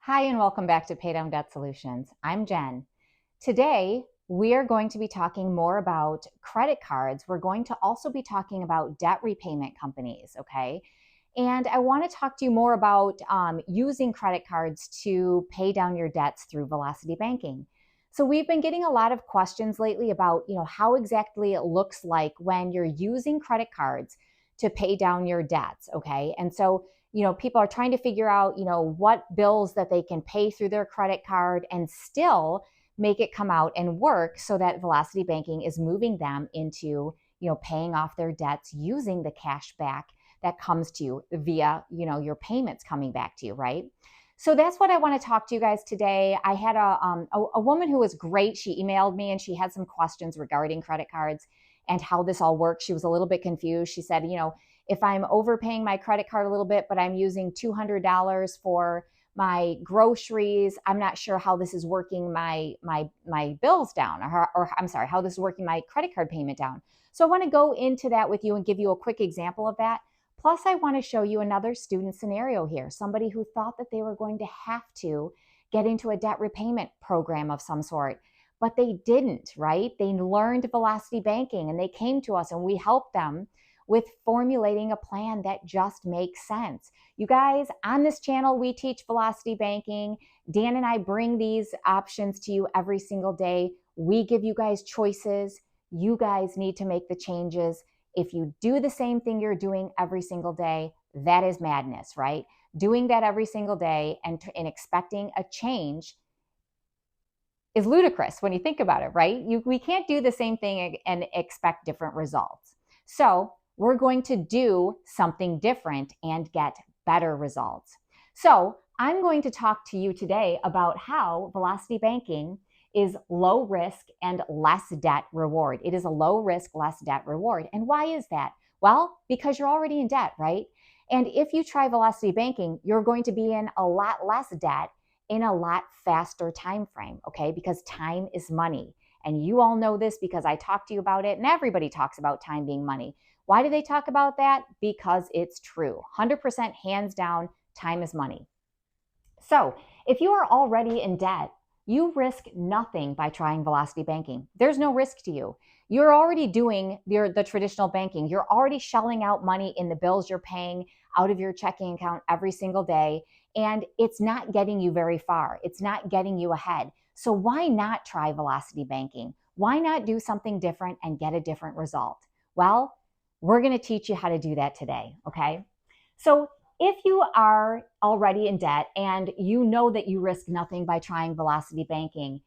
Hi, and welcome back to Pay Down Debt Solutions. I'm Jen. Today, we are going to be talking more about credit cards. We're going to also be talking about debt repayment companies, okay? And I want to talk to you more about using credit cards to pay down your debts through Velocity Banking. So we've been getting a lot of questions lately about, how exactly it looks like when you're using credit cards to pay down your debts, okay? And so people are trying to figure out, what bills that they can pay through their credit card and still make it come out and work so that Velocity Banking is moving them into, paying off their debts using the cash back that comes to you via, your payments coming back to you, right? So that's what I want to talk to you guys today. I had a woman who was great. She emailed me and she had some questions regarding credit cards and how this all works. She was a little bit confused. She said, if I'm overpaying my credit card a little bit, but I'm using $200 for my groceries, I'm not sure how this is working my bills down, or I'm sorry, how this is working my credit card payment down. So I want to go into that with you and give you a quick example of that. Plus, I want to show you another student scenario here, somebody who thought that they were going to have to get into a debt repayment program of some sort, but they didn't, right? They learned Velocity Banking and they came to us and we helped them with formulating a plan that just makes sense. You guys, on this channel, we teach Velocity Banking. Dan and I bring these options to you every single day. We give you guys choices. You guys need to make the changes. If you do the same thing you're doing every single day, that is madness, right? Doing that every single day and expecting a change is ludicrous when you think about it, right? We can't do the same thing and expect different results. So we're going to do something different and get better results. So I'm going to talk to you today about how Velocity Banking is low risk and less debt reward. It is a low risk, less debt reward. And why is that? Well, because you're already in debt, right? And if you try Velocity Banking, you're going to be in a lot less debt in a lot faster time frame, okay? Because time is money. And you all know this because I talk to you about it, and everybody talks about time being money. Why do they talk about that? Because it's true. 100% hands down, time is money. So if you are already in debt, you risk nothing by trying Velocity Banking. There's no risk to you. You're already doing the traditional banking. You're already shelling out money in the bills you're paying out of your checking account every single day, and it's not getting you very far. It's not getting you ahead. So why not try Velocity Banking? Why not do something different and get a different result? Well, we're going to teach you how to do that today, okay? So if you are already in debt and you know that you risk nothing by trying Velocity Banking,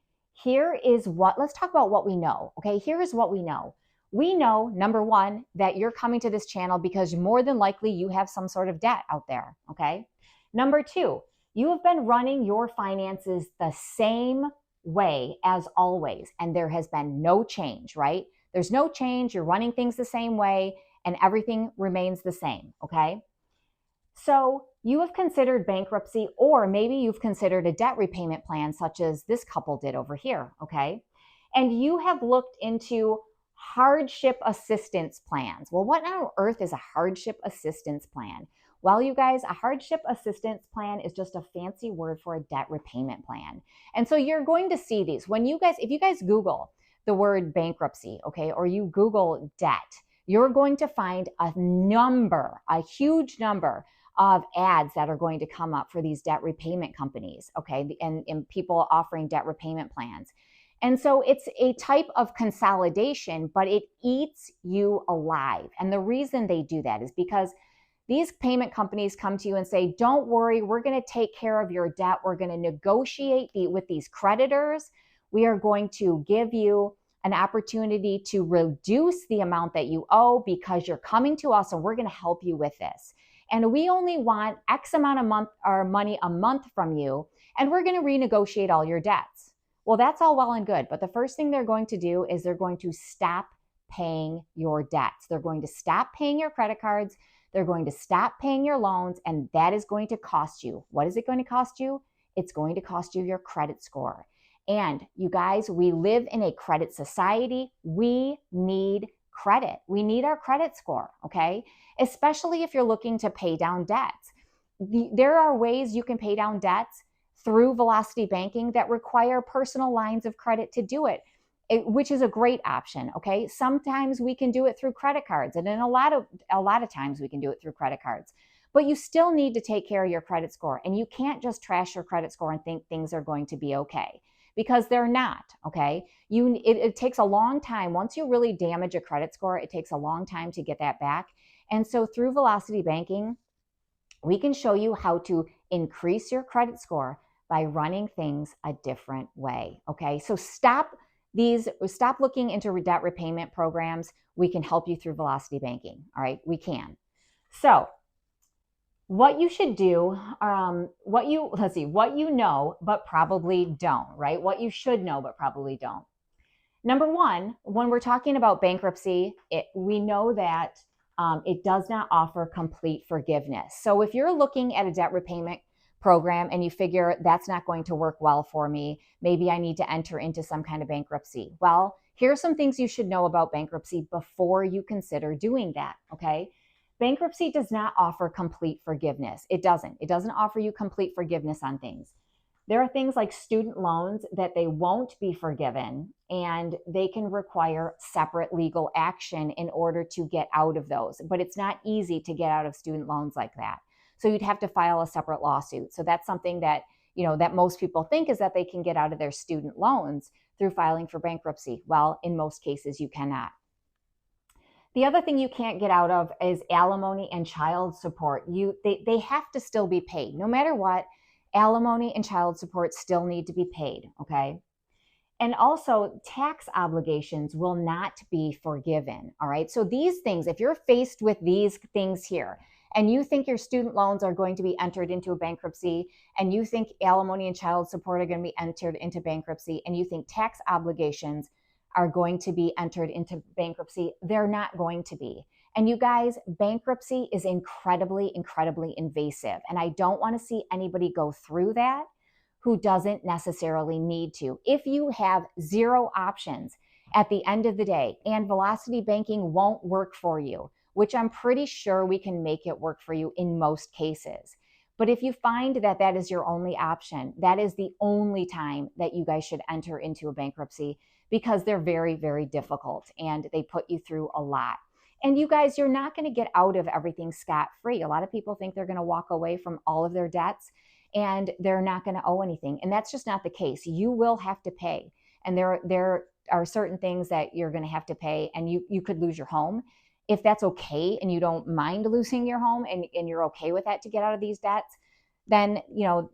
let's talk about what we know, okay? Here is what we know. We know, number one, that you're coming to this channel because more than likely you have some sort of debt out there, okay? Number two, you have been running your finances the same way as always, and there has been no change, right? There's no change. You're running things the same way and everything remains the same, okay? So you have considered bankruptcy, or maybe you've considered a debt repayment plan such as this couple did over here, okay? And you have looked into hardship assistance plans. Well, what on earth is a hardship assistance plan? Well, you guys, a hardship assistance plan is just a fancy word for a debt repayment plan. And so you're going to see these. If you guys Google the word bankruptcy, okay, or you Google debt, you're going to find a huge number of ads that are going to come up for these debt repayment companies, okay, and people offering debt repayment plans. And so it's a type of consolidation, but it eats you alive. And the reason they do that is because these payment companies come to you and say, don't worry, we're going to take care of your debt. We're going to negotiate with these creditors. We are going to give you an opportunity to reduce the amount that you owe because you're coming to us and we're going to help you with this. And we only want X amount of money a month from you, and we're going to renegotiate all your debts. Well, that's all well and good, but the first thing they're going to do is they're going to stop paying your debts. They're going to stop paying your credit cards. They're going to stop paying your loans, and that is going to cost you. What is it going to cost you? It's going to cost you your credit score. And you guys, we live in a credit society. We need credit. We need our credit score, okay? Especially if you're looking to pay down debts. There are ways you can pay down debts through Velocity Banking that require personal lines of credit to do it, which is a great option. Okay, sometimes we can do it through credit cards, and then a lot of times we can do it through credit cards. But you still need to take care of your credit score, and you can't just trash your credit score and think things are going to be okay, because they're not. Okay, it takes a long time. Once you really damage a credit score, it takes a long time to get that back. And so through Velocity Banking, we can show you how to increase your credit score by running things a different way. Okay, so stop looking into debt repayment programs. We can help you through Velocity Banking. All right, we can. So what you should do, what you know, but probably don't, right? What you should know, but probably don't. Number one, when we're talking about bankruptcy, we know that it does not offer complete forgiveness. So if you're looking at a debt repayment program and you figure that's not going to work well for me, maybe I need to enter into some kind of bankruptcy. Well, here are some things you should know about bankruptcy before you consider doing that, okay? Bankruptcy does not offer complete forgiveness. It doesn't. It doesn't offer you complete forgiveness on things. There are things like student loans that they won't be forgiven, and they can require separate legal action in order to get out of those. But it's not easy to get out of student loans like that. So you'd have to file a separate lawsuit. So that's something that, that most people think is that they can get out of their student loans through filing for bankruptcy. Well, in most cases, you cannot. The other thing you can't get out of is alimony and child support. They have to still be paid. No matter what, alimony and child support still need to be paid, okay? And also, tax obligations will not be forgiven, all right? So these things, if you're faced with these things here, and you think your student loans are going to be entered into a bankruptcy, and you think alimony and child support are going to be entered into bankruptcy, and you think tax obligations are going to be entered into bankruptcy, they're not going to be. And you guys, bankruptcy is incredibly, incredibly invasive. And I don't want to see anybody go through that who doesn't necessarily need to. If you have zero options at the end of the day and Velocity Banking won't work for you, which I'm pretty sure we can make it work for you in most cases. But if you find that that is your only option, that is the only time that you guys should enter into a bankruptcy, because they're very, very difficult and they put you through a lot. And you guys, you're not going to get out of everything scot-free. A lot of people think they're going to walk away from all of their debts and they're not going to owe anything. And that's just not the case. You will have to pay. And there are certain things that you're going to have to pay, and you could lose your home. If that's okay and you don't mind losing your home and you're okay with that to get out of these debts, then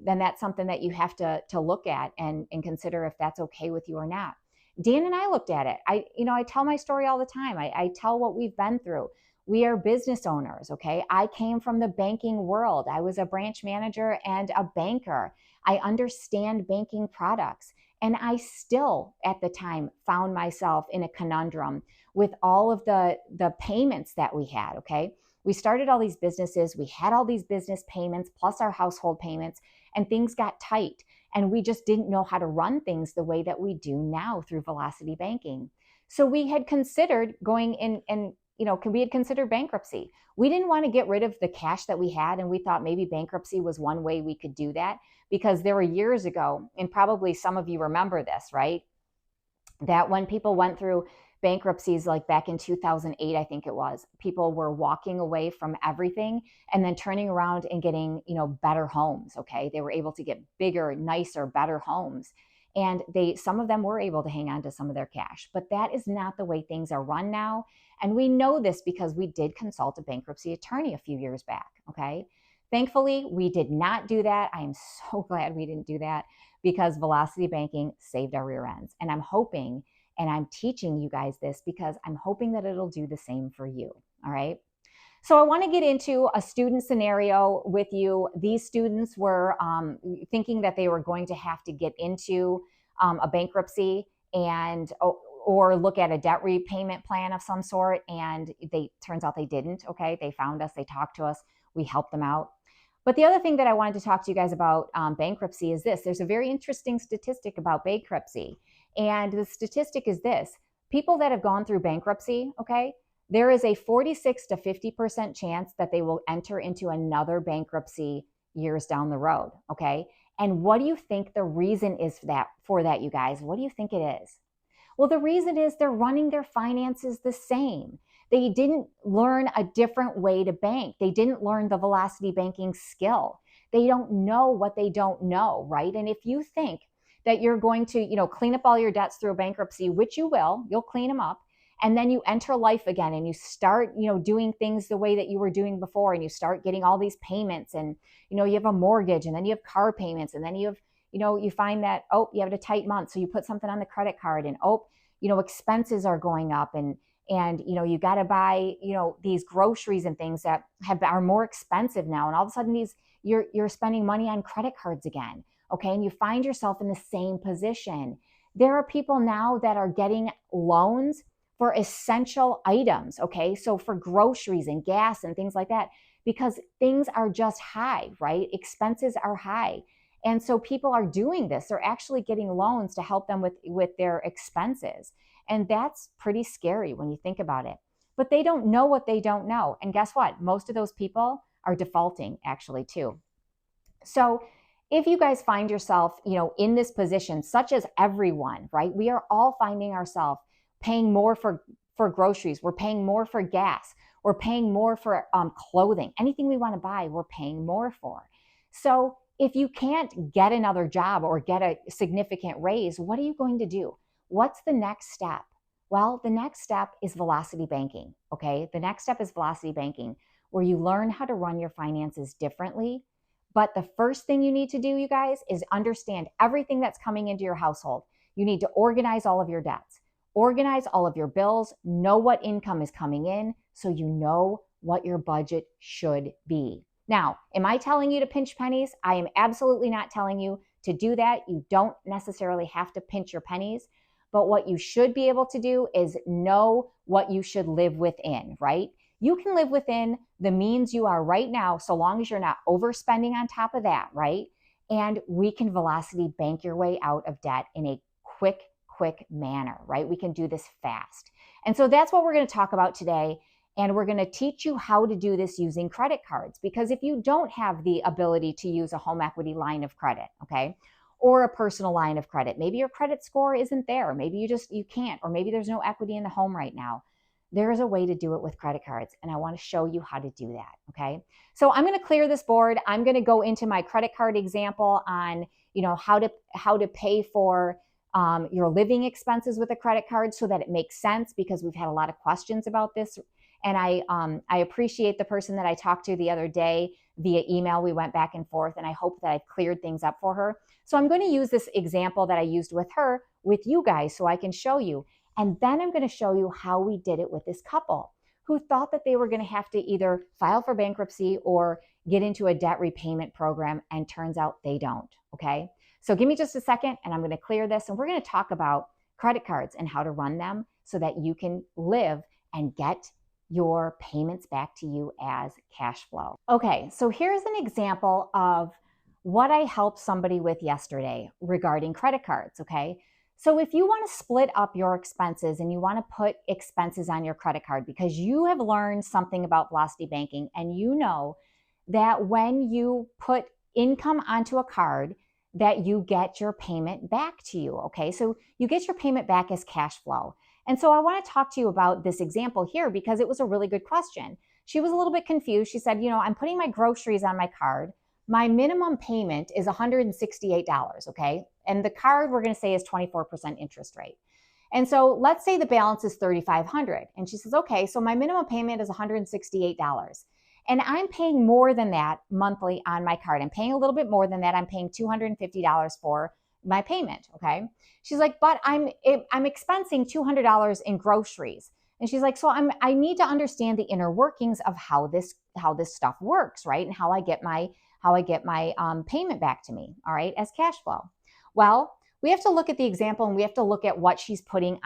that's something that you have to look at and consider if that's okay with you or not. Dan and I looked at it. I tell my story all the time. I tell what we've been through. We are business owners, okay? I came from the banking world. I was a branch manager and a banker. I understand banking products. And I still, at the time, found myself in a conundrum with all of the payments that we had, okay? We started all these businesses. We had all these business payments plus our household payments, and things got tight. And we just didn't know how to run things the way that we do now through Velocity Banking. So we had considered going in and, we had considered bankruptcy. We didn't want to get rid of the cash that we had. And we thought maybe bankruptcy was one way we could do that, because there were years ago, and probably some of you remember this, right? That when people went through bankruptcies, like back in 2008, I think it was, people were walking away from everything and then turning around and getting, better homes. Okay. They were able to get bigger, nicer, better homes. And some of them were able to hang on to some of their cash, but that is not the way things are run now. And we know this because we did consult a bankruptcy attorney a few years back. Okay. Thankfully, we did not do that. I am so glad we didn't do that, because Velocity Banking saved our rear ends. And I'm hoping, and I'm teaching you guys this because I'm hoping that it'll do the same for you. All right. So I want to get into a student scenario with you. These students were thinking that they were going to have to get into a bankruptcy or look at a debt repayment plan of some sort. And turns out they didn't. Okay. They found us, they talked to us, we helped them out. But the other thing that I wanted to talk to you guys about bankruptcy is this. There's a very interesting statistic about bankruptcy. And the statistic is this: people that have gone through bankruptcy, okay, there is a 46 to 50% chance that they will enter into another bankruptcy years down the road, okay? And what do you think the reason is for that, you guys? What do you think it is? Well, the reason is they're running their finances the same. They didn't learn a different way to bank. They didn't learn the velocity banking skill. They don't know what they don't know, right? And if you think that you're going to, clean up all your debts through a bankruptcy, which you will, you'll clean them up, and then you enter life again and you start, doing things the way that you were doing before, and you start getting all these payments, and, you have a mortgage, and then you have car payments, and then you have, you find that, you have a tight month. So you put something on the credit card, and, expenses are going up, and you got to buy, these groceries and things that are more expensive now. And all of a sudden you're spending money on credit cards again. Okay. And you find yourself in the same position. There are people now that are getting loans for essential items. Okay. So for groceries and gas and things like that, because things are just high, right? Expenses are high. And so people are doing this. They're actually getting loans to help them with their expenses. And that's pretty scary when you think about it. But they don't know what they don't know. And guess what? Most of those people are defaulting actually too. So if you guys find yourself, in this position, such as everyone, right? We are all finding ourselves paying more for groceries. We're paying more for gas. We're paying more for clothing. Anything we want to buy, we're paying more for. So if you can't get another job or get a significant raise, what are you going to do? What's the next step? Well, the next step is velocity banking, okay? The next step is velocity banking, where you learn how to run your finances differently. But the first thing you need to do, you guys, is understand everything that's coming into your household. You need to organize all of your debts, organize all of your bills, know what income is coming in so you know what your budget should be. Now, am I telling you to pinch pennies? I am absolutely not telling you to do that. You don't necessarily have to pinch your pennies, but what you should be able to do is know what you should live within, right? You can live within the means you are right now, so long as you're not overspending on top of that, right? And we can velocity bank your way out of debt in a quick manner, right? We can do this fast. And so that's what we're going to talk about today. And we're going to teach you how to do this using credit cards, because if you don't have the ability to use a home equity line of credit, okay, or a personal line of credit, maybe your credit score isn't there, maybe you can't, or maybe there's no equity in the home right now, there is a way to do it with credit cards. And I want to show you how to do that, okay? So I'm going to clear this board. I'm going to go into my credit card example on, how to pay for your living expenses with a credit card so that it makes sense, because we've had a lot of questions about this. And I appreciate the person that I talked to the other day via email. We went back and forth, and I hope that I've cleared things up for her. So I'm going to use this example that I used with her with you guys so I can show you. And then I'm going to show you how we did it with this couple who thought that they were going to have to either file for bankruptcy or get into a debt repayment program, and turns out they don't, okay? So give me just a second, and I'm going to clear this, and we're going to talk about credit cards and how to run them so that you can live and get your payments back to you as cash flow. Okay, so here's an example of what I helped somebody with yesterday regarding credit cards, okay? So if you want to split up your expenses and you want to put expenses on your credit card because you have learned something about velocity banking, and you know that when you put income onto a card, that you get your payment back to you, okay? So you get your payment back as cash flow. And so I want to talk to you about this example here because it was a really good question. She was a little bit confused. She said, I'm putting my groceries on my card. My minimum payment is $168, okay? And the card, we're going to say, is 24% interest rate. And so let's say the balance is $3,500. And she says, okay, so my minimum payment is $168. And I'm paying more than that monthly on my card. I'm paying a little bit more than that. I'm paying $250 for my payment, okay? She's like, but I'm expensing $200 in groceries. And she's like, so I need to understand the inner workings of how this stuff works, right? And how I get my payment back to me, all right, as cash flow. Well, we have to look at the example, and we have to look at what she's putting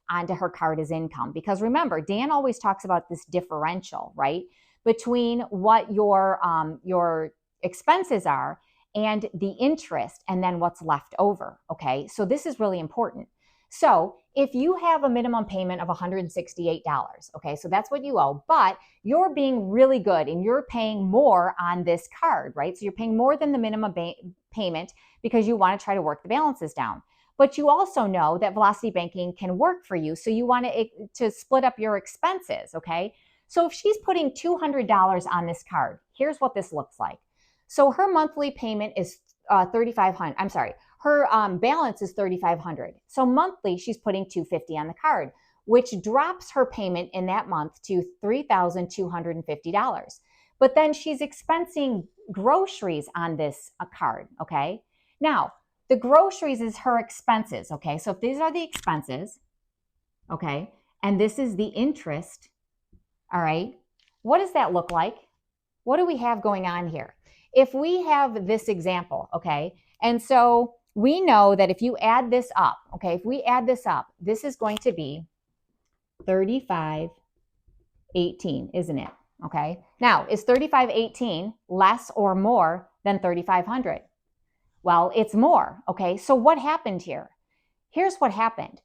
onto her card as income. Because remember, Dan always talks about this differential, right, between what your expenses are and the interest, and then what's left over, okay? So this is really important. So if you have a minimum payment of $168, okay, so that's what you owe, but you're being really good and you're paying more on this card, right? So you're paying more than the minimum payment because you want to try to work the balances down. But you also know that Velocity Banking can work for you. So you want to split up your expenses, okay? So if she's putting $200 on this card, here's what this looks like. So her monthly payment is $3,500. I'm sorry, her balance is $3,500. So monthly, she's putting $250 on the card, which drops her payment in that month to $3,250. But then she's expensing groceries on this card, okay? Now, the groceries is her expenses, okay? So if these are the expenses, okay, and this is the interest, all right, what does that look like? What do we have going on here? If we have this example, okay, and so we know that if you add this up, okay, if we add this up, this is going to be 3518, isn't it? Okay. Now, is 3518 less or more than 3500? Well, it's more. Okay. So what happened here? Here's what happened.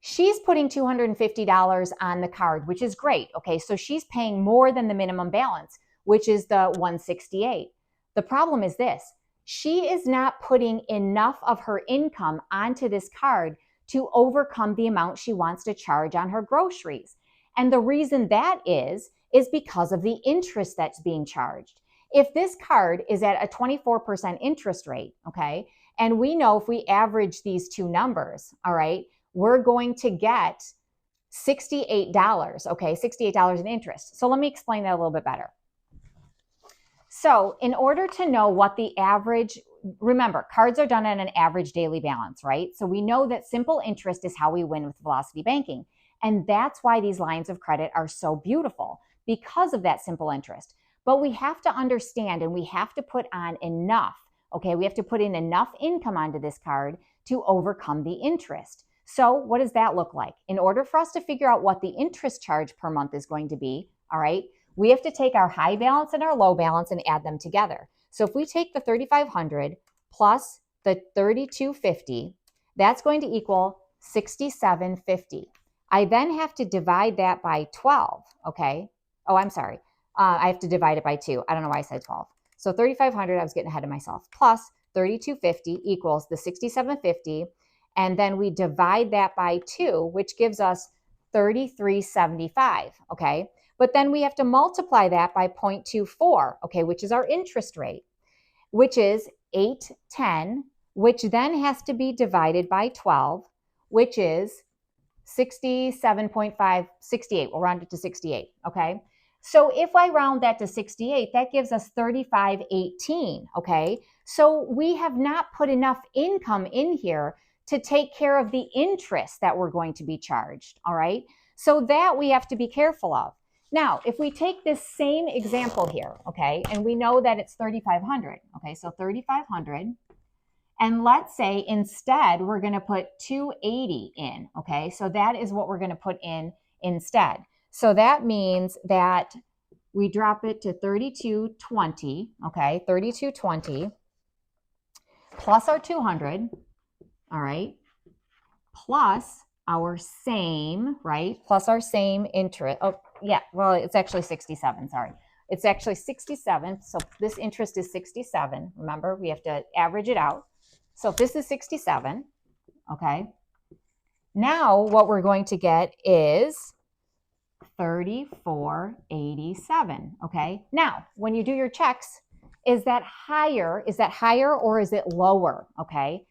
She's putting $250 on the card, which is great. Okay. So she's paying more than the minimum balance, which is the 168. The problem is this. She is not putting enough of her income onto this card to overcome the amount she wants to charge on her groceries. And the reason that is because of the interest that's being charged. If this card is at a 24% interest rate, okay, and we know if we average these two numbers, all right, we're going to get $68, okay, $68 in interest. So let me explain that a little bit better. So in order to know what the average, remember, cards are done at an average daily balance, right? So we know that simple interest is how we win with Velocity Banking. And that's why these lines of credit are so beautiful, because of that simple interest. But we have to understand and we have to put on enough, okay? We have to put in enough income onto this card to overcome the interest. So what does that look like? In order for us to figure out what the interest charge per month is going to be, all right, we have to take our high balance and our low balance and add them together. So if we take the 3,500 plus the 3,250, that's going to equal 6,750. I then have to divide that by 12, okay? Oh, I'm sorry. I have to divide it by 2. I don't know why I said 12. So 3,500, I was getting ahead of myself, plus 3,250 equals the 6,750. And then we divide that by 2, which gives us 3,375, okay? But then we have to multiply that by 0.24, okay, which is our interest rate, which is 810, which then has to be divided by 12, which is 67.5, 68. We'll round it to 68, okay? So if I round that to 68, that gives us 3518, okay? So we have not put enough income in here to take care of the interest that we're going to be charged, all right? So that we have to be careful of. Now, if we take this same example here, okay, and we know that it's 3,500, okay, so 3,500, and let's say instead we're going to put 280 in, okay, so that is what we're going to put in instead. So that means that we drop it to 3,220, okay, 3,220 plus our 200, all right, plus our same, right, plus our same interest. Oh, yeah, well, it's actually 67, sorry. It's actually 67, so this interest is 67. Remember, we have to average it out. So if this is 67, okay, now what we're going to get is 3,487, okay? Now, when you do your checks, is that higher or is it lower, okay?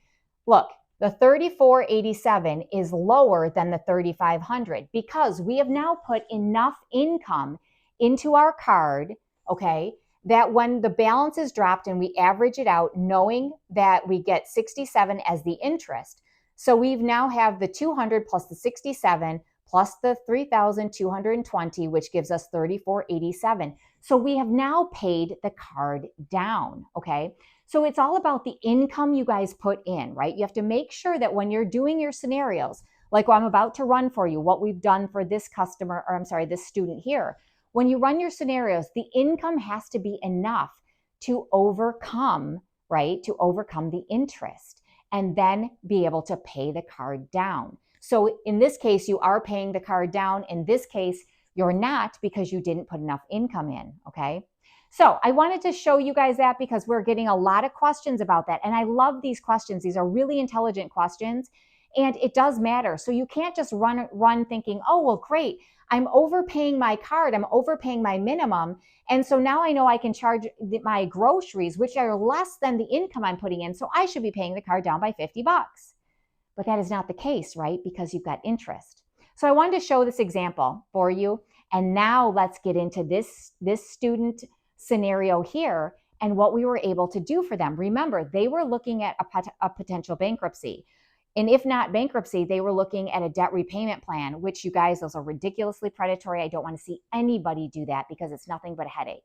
Look, the 3,487 is lower than the 3,500 because we have now put enough income into our card, okay, that when the balance is dropped and we average it out, knowing that we get 67 as the interest. So we now have the 200 plus the 67 plus the 3,220, which gives us 3,487. So we have now paid the card down, okay? So it's all about the income you guys put in, right? You have to make sure that when you're doing your scenarios, like what I'm about to run for you, what we've done for this customer, or I'm sorry, this student here, when you run your scenarios, the income has to be enough to overcome, right? To overcome the interest and then be able to pay the card down. So in this case, you are paying the card down. In this case, you're not, because you didn't put enough income in, okay? So I wanted to show you guys that because we're getting a lot of questions about that. And I love these questions. These are really intelligent questions, and it does matter. So you can't just run thinking, oh, well, great, I'm overpaying my card, I'm overpaying my minimum. And so now I know I can charge my groceries, which are less than the income I'm putting in. So I should be paying the card down by 50 bucks. But that is not the case, right? Because you've got interest. So I wanted to show this example for you. And now let's get into this student scenario here and what we were able to do for them. Remember, they were looking at a potential bankruptcy. And if not bankruptcy, they were looking at a debt repayment plan, which, you guys, those are ridiculously predatory. I don't want to see anybody do that because it's nothing but a headache.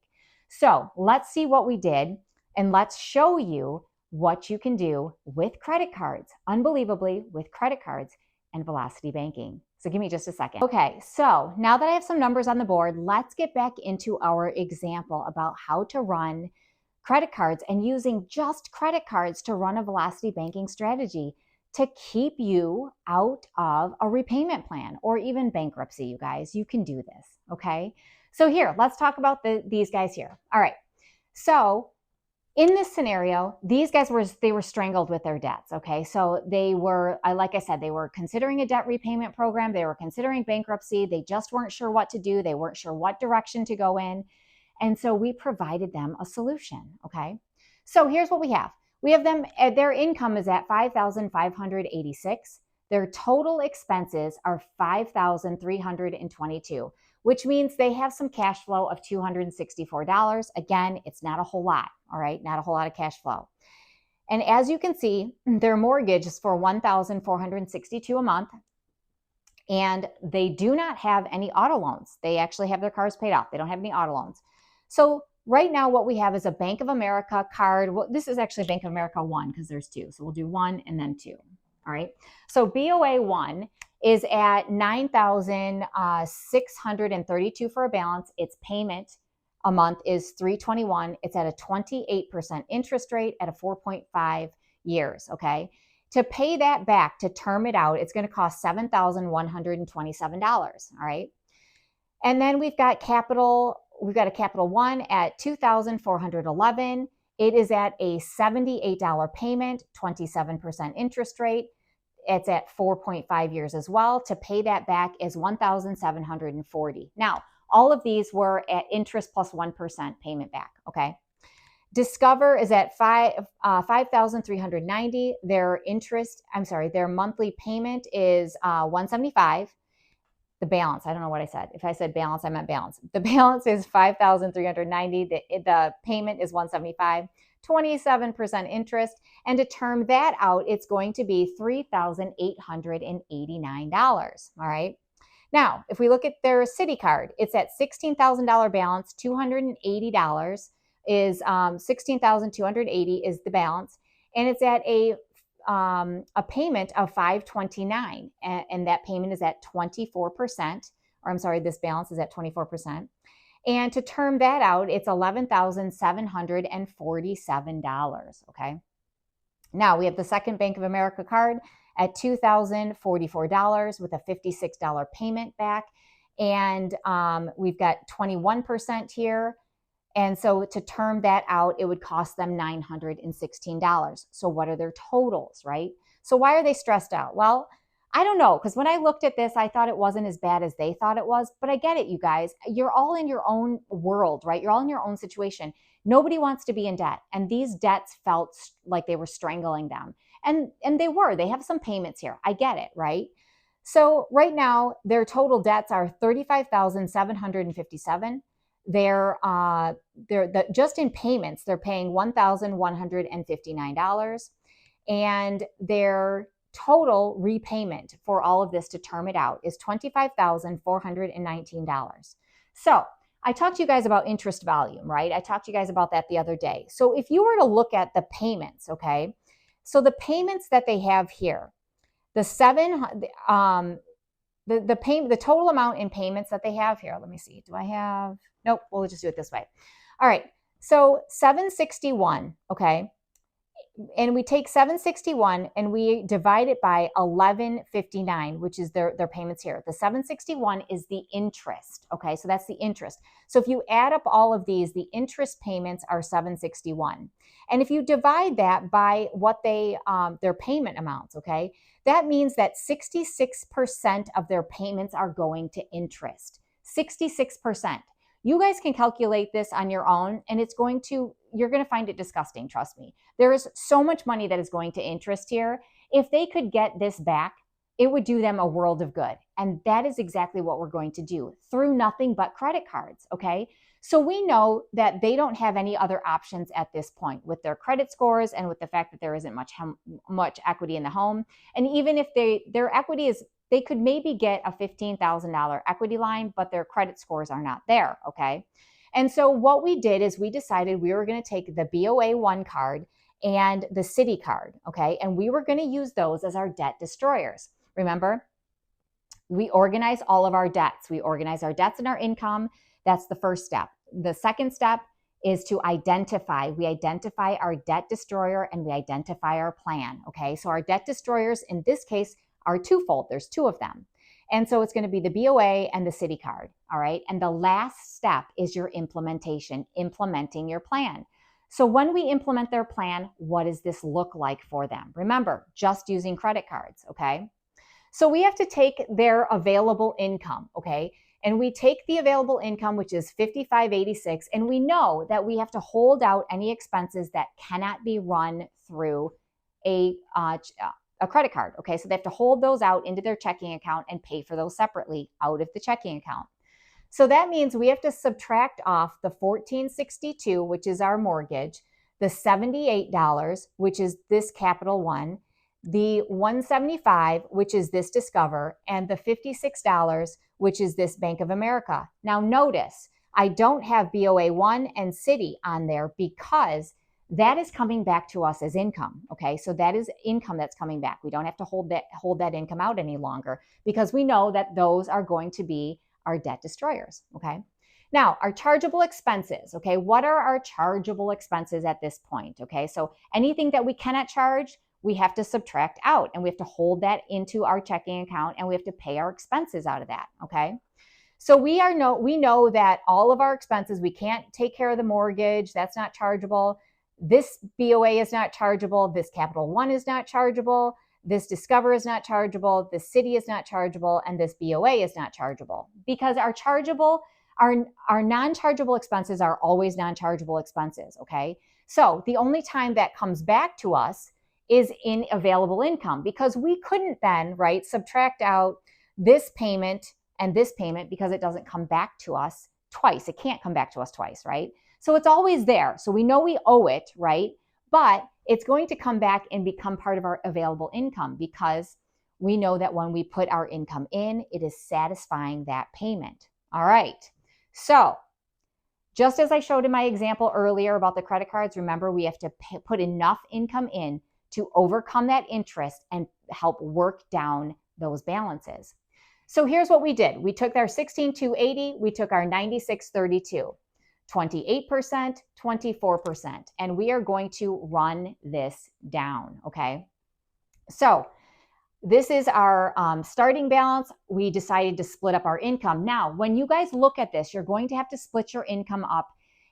So let's see what we did, and let's show you what you can do with credit cards, unbelievably, with credit cards and Velocity Banking. So give me just a second. Okay, so now that I have some numbers on the board, let's get back into our example about how to run credit cards and using just credit cards to run a Velocity Banking strategy to keep you out of a repayment plan or even bankruptcy, you guys. You can do this, okay? So here, let's talk about these guys here. All right, so in this scenario, these guys were strangled with their debts, okay? So they were, like I said, they were considering a debt repayment program. They were considering bankruptcy. They just weren't sure what to do. They weren't sure what direction to go in. And so we provided them a solution, okay? So here's what we have. We have them, their income is at $5,586. Their total expenses are $5,322, which means they have some cash flow of $264. Again, it's not a whole lot, all right? Not a whole lot of cash flow. And as you can see, their mortgage is for $1,462 a month, and they do not have any auto loans. They actually have their cars paid off. They don't have any auto loans. So right now what we have is a Bank of America card. Well, this is actually Bank of America 1 because there's 2. So we'll do 1 and then 2. All right. So BOA 1 is at $9,632 for a balance. Its payment a month is $321. It's at a 28% interest rate at a 4.5 years. Okay. To pay that back, to term it out, it's going to cost $7,127. All right. And then we've got Capital a Capital One at $2,411. It is at a $78 payment, 27% interest rate. It's at 4.5 years as well. To pay that back is $1,740. Now, all of these were at interest plus 1% payment back, okay? Discover is at $5,390. Their monthly payment is $175. The balance, I don't know what I said. If I said balance, I meant balance. The balance is $5,390. The payment is $175, 27% interest. And to term that out, it's going to be $3,889. All right. Now, if we look at their Citi card, it's at $16,000 balance, $280 is $16,280 is the balance, and it's at a payment of $529, and that payment is at 24%, or I'm sorry, this balance is at 24%. And to term that out, it's $11,747, okay? Now we have the second Bank of America card at $2,044 with a $56 payment back, and we've got 21% here. And so to term that out, it would cost them $916. So what are their totals, right? So why are they stressed out? Well, I don't know, because when I looked at this, I thought it wasn't as bad as they thought it was. But I get it, you guys. You're all in your own world, right? You're all in your own situation. Nobody wants to be in debt. And these debts felt like they were strangling them. And they were. They have some payments here. I get it, right? So right now, their total debts are $35,757. They're just in payments, they're paying $1,159, and their total repayment for all of this to term it out is $25,419. So I talked to you guys about interest volume, right? I talked to you guys about that the other day. So if you were to look at the payments, okay, so the payments that they have here, the total amount in payments that they have here, let me see, do I have, nope, we'll just do it this way. All right, so $761, okay, and we take 761 and we divide it by 1159, which is their payments here. The 761 is the interest. Okay, so that's the interest. So if you add up all of these, the interest payments are 761. And if you divide that by what their payment amounts, okay, that means that 66% of their payments are going to interest. 66%. You guys can calculate this on your own, and you're going to find it disgusting, trust me. There is so much money that is going to interest here. If they could get this back, it would do them a world of good. And that is exactly what we're going to do through nothing but credit cards, okay? So we know that they don't have any other options at this point with their credit scores and with the fact that there isn't much equity in the home. And even if their equity is, they could maybe get a $15,000 equity line, but their credit scores are not there, okay? And so what we did is we decided we were going to take the BOA1 card and the Citi card, okay? And we were going to use those as our debt destroyers. Remember, we organize all of our debts. We organize our debts and our income. That's the first step. The second step is to identify. We identify our debt destroyer and we identify our plan, okay? So our debt destroyers in this case are twofold. There's two of them. And so it's going to be the BOA and the Citi card, all right? And the last step is your implementation, implementing your plan. So when we implement their plan, what does this look like for them? Remember, just using credit cards, okay? So we have to take their available income, okay? And we take the available income, which is $55.86, and we know that we have to hold out any expenses that cannot be run through a credit card, okay? So they have to hold those out into their checking account and pay for those separately out of the checking account. So that means we have to subtract off the $1,462, which is our mortgage, the $78, which is this Capital One, the $175, which is this Discover, and the $56, which is this Bank of America. Now notice, I don't have BOA1 and Citi on there because that is coming back to us as income, okay? So that is income that's coming back. We don't have to hold that income out any longer because we know that those are going to be our debt destroyers, okay? Now, our chargeable expenses, okay? What are our chargeable expenses at this point, okay? So anything that we cannot charge, we have to subtract out and we have to hold that into our checking account and we have to pay our expenses out of that, okay? So we know that all of our expenses, we can't take care of the mortgage, that's not chargeable. This BOA is not chargeable. This Capital One is not chargeable. This Discover is not chargeable. This Citi is not chargeable. And this BOA is not chargeable because our non-chargeable expenses are always non-chargeable expenses, okay? So the only time that comes back to us is in available income because we couldn't then, right, subtract out this payment and this payment because it doesn't come back to us twice. It can't come back to us twice, right? So it's always there. So we know we owe it, right? But it's going to come back and become part of our available income because we know that when we put our income in, it is satisfying that payment. All right. So just as I showed in my example earlier about the credit cards, remember we have to put enough income in to overcome that interest and help work down those balances. So here's what we did. We took our 16,280, we took our 9632, 28%, 24%, and we are going to run this down, okay? So this is our starting balance. We decided to split up our income. Now, when you guys look at this, you're going to have to split your income up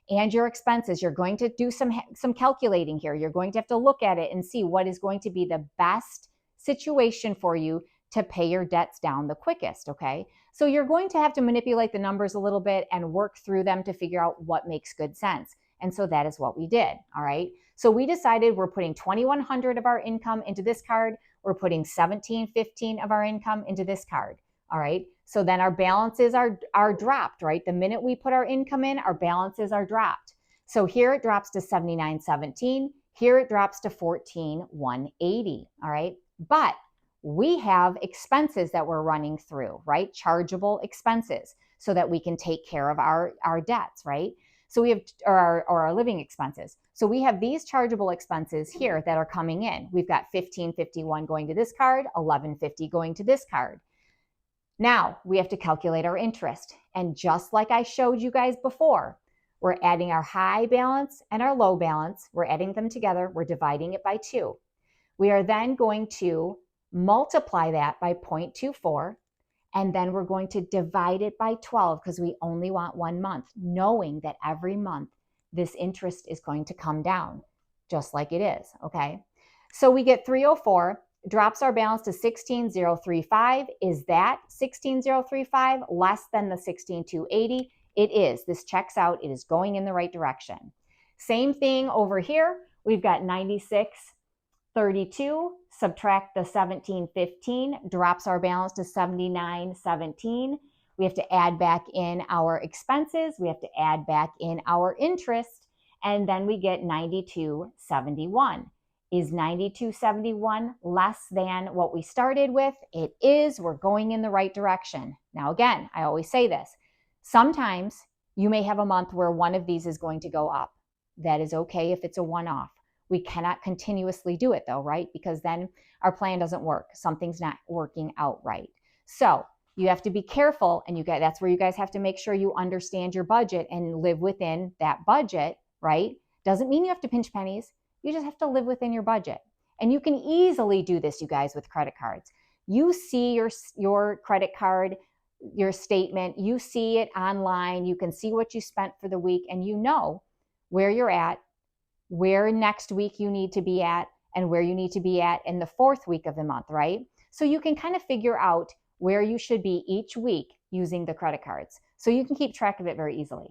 and your expenses. You're going to do some calculating here. You're going to have to look at it and see what is going to be the best situation for you to pay your debts down the quickest, okay? So you're going to have to manipulate the numbers a little bit and work through them to figure out what makes good sense. And so that is what we did, all right? So we decided we're putting $2,100 of our income into this card. We're putting $1,715 of our income into this card, all right? So then our balances are dropped, right? The minute we put our income in, our balances are dropped. So here it drops to $79.17. Here it drops to $14,180, all right? But we have expenses that we're running through, right? Chargeable expenses so that we can take care of our debts, right? So we have, or our living expenses. So we have these chargeable expenses here that are coming in. We've got $1,551 going to this card, $1,150 going to this card. Now we have to calculate our interest. And just like I showed you guys before, We're adding our high balance and our low balance. We're adding them together. We're dividing it by 2. We are then going to multiply that by 0.24, and then we're going to divide it by 12 because we only want 1 month, knowing that every month this interest is going to come down, just like it is, okay? So we get 304, drops our balance to 16,035. Is that 16,035 less than the 16,280? It is. This checks out. It is going in the right direction. Same thing over here. We've got 96.32, subtract the 17.15, drops our balance to 79.17. We have to add back in our expenses. We have to add back in our interest, and then we get 92.71. Is 92.71 less than what we started with? It is. We're going in the right direction. Now, again, I always say this. Sometimes you may have a month where one of these is going to go up. That is okay if it's a one-off. We cannot continuously do it though, right? Because then our plan doesn't work. Something's not working out right. So you have to be careful, and that's where you guys have to make sure you understand your budget and live within that budget, right? Doesn't mean you have to pinch pennies. You just have to live within your budget. And you can easily do this, you guys, with credit cards. You see your credit card, your statement, you see it online, you can see what you spent for the week, and you know where you're at, where next week you need to be at, and where you need to be at in the 4th week of the month, right? So you can kind of figure out where you should be each week using the credit cards. So you can keep track of it very easily.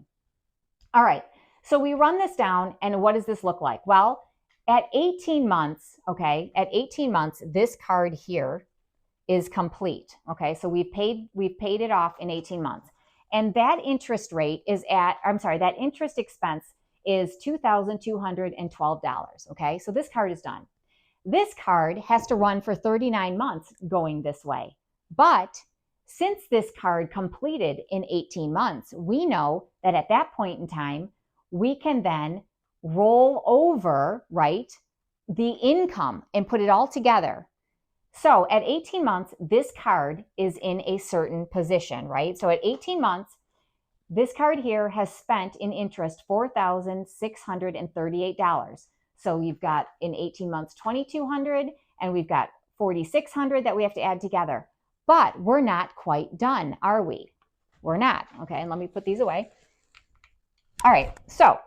All right, so we run this down, and what does this look like? Well, at 18 months, okay, at 18 months, this card here is complete, okay? So we've paid it off in 18 months. And that interest rate is that interest expense is $2,212, okay? So this card is done. This card has to run for 39 months going this way. But since this card completed in 18 months, we know that at that point in time, we can then roll over, right, the income and put it all together. So at 18 months, this card is in a certain position, right? So at 18 months, this card here has spent in interest $4,638. So you've got in 18 months, $2,200, and we've got $4,600 that we have to add together. But we're not quite done, are we? We're not. Okay, and let me put these away. All right, so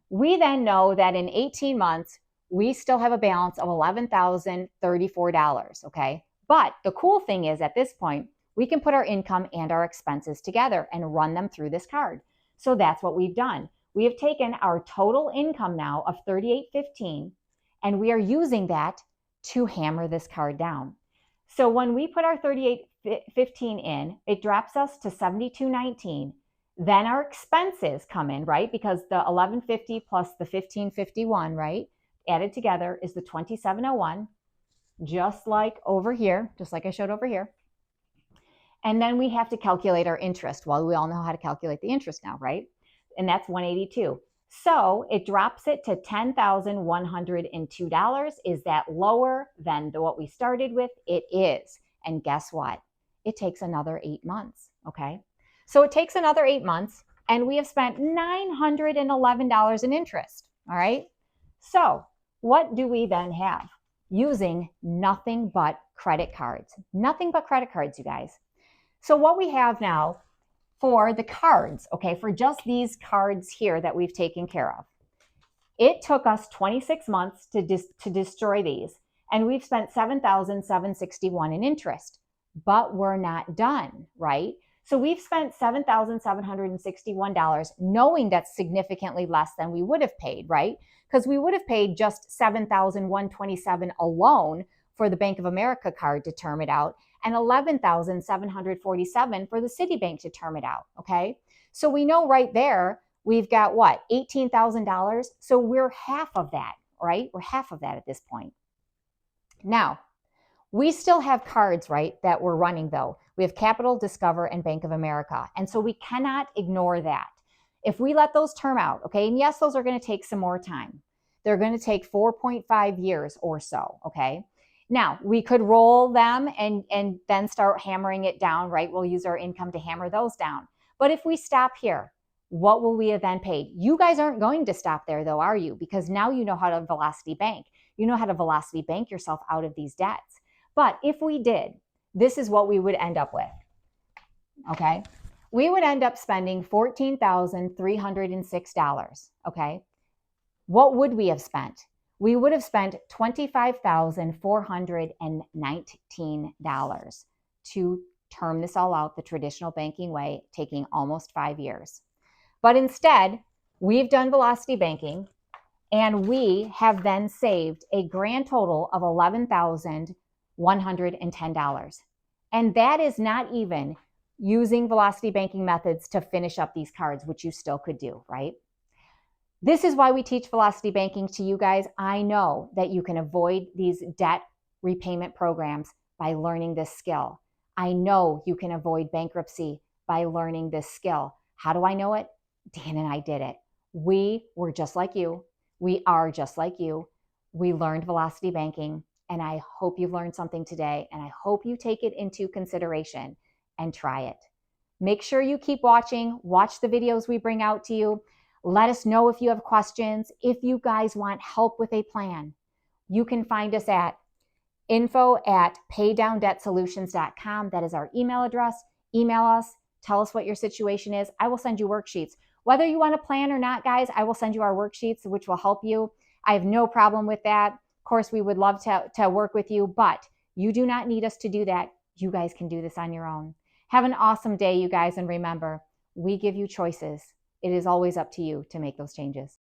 we then know that in 18 months, we still have a balance of $11,034, okay? But the cool thing is at this point, we can put our income and our expenses together and run them through this card. So that's what we've done. We have taken our total income now of $38.15, and we are using that to hammer this card down. So when we put our $38.15 in, it drops us to $72.19. Then our expenses come in, right? Because the $11.50 plus the $15.51, right, added together is the $27.01, just like over here, just like I showed over here. And then we have to calculate our interest. Well, we all know how to calculate the interest now, right? And that's $182. So it drops it to $10,102. Is that lower than what we started with? It is. And guess what? It takes another 8 months, okay? So it takes another 8 months, and we have spent $911 in interest, all right? So what do we then have? Using nothing but credit cards. Nothing but credit cards, you guys. So what we have now for the cards, okay, for just these cards here that we've taken care of, it took us 26 months to destroy these, and we've spent $7,761 in interest, but we're not done, right? So we've spent $7,761, knowing that's significantly less than we would have paid, right? Because we would have paid just $7,127 alone for the Bank of America card to term it out, and $11,747 for the Citibank to term it out, okay? So we know right there, we've got what, $18,000? So we're half of that, right? We're half of that at this point. Now, we still have cards, right, that we're running though. We have Capital, Discover, and Bank of America. And so we cannot ignore that. If we let those term out, okay, and yes, those are going to take some more time. They're going to take 4.5 years or so, okay? Now, we could roll them and then start hammering it down, right? We'll use our income to hammer those down. But if we stop here, What will we have then paid? You guys aren't going to stop there though, are you? Because now you know how to velocity bank. You know how to velocity bank yourself out of these debts. But if we did, this is what we would end up with, okay? We would end up spending $14,306, okay? What would we have spent? We would have spent $25,419 to term this all out the traditional banking way, taking almost 5 years. But instead, we've done velocity banking, and we have then saved a grand total of $11,110. And that is not even using velocity banking methods to finish up these cards, which you still could do, right? This is why we teach velocity banking to you guys. I know that you can avoid these debt repayment programs by learning this skill. I know you can avoid bankruptcy by learning this skill. How do I know it? Dan and I did it. We were just like you. We are just like you. We learned velocity banking, and I hope you've learned something today, and I hope you take it into consideration and try it. Make sure you keep watching. Watch the videos we bring out to you. Let us know if you have questions. If you guys want help with a plan, you can find us at info@paydowndebtsolutions.com. That is our email address. Email us. Tell us what your situation is. I will send you worksheets. Whether you want a plan or not, guys, I will send you our worksheets, which will help you. I have no problem with that. Of course, we would love to work with you, but you do not need us to do that. You guys can do this on your own. Have an awesome day, you guys, and remember, we give you choices. It is always up to you to make those changes.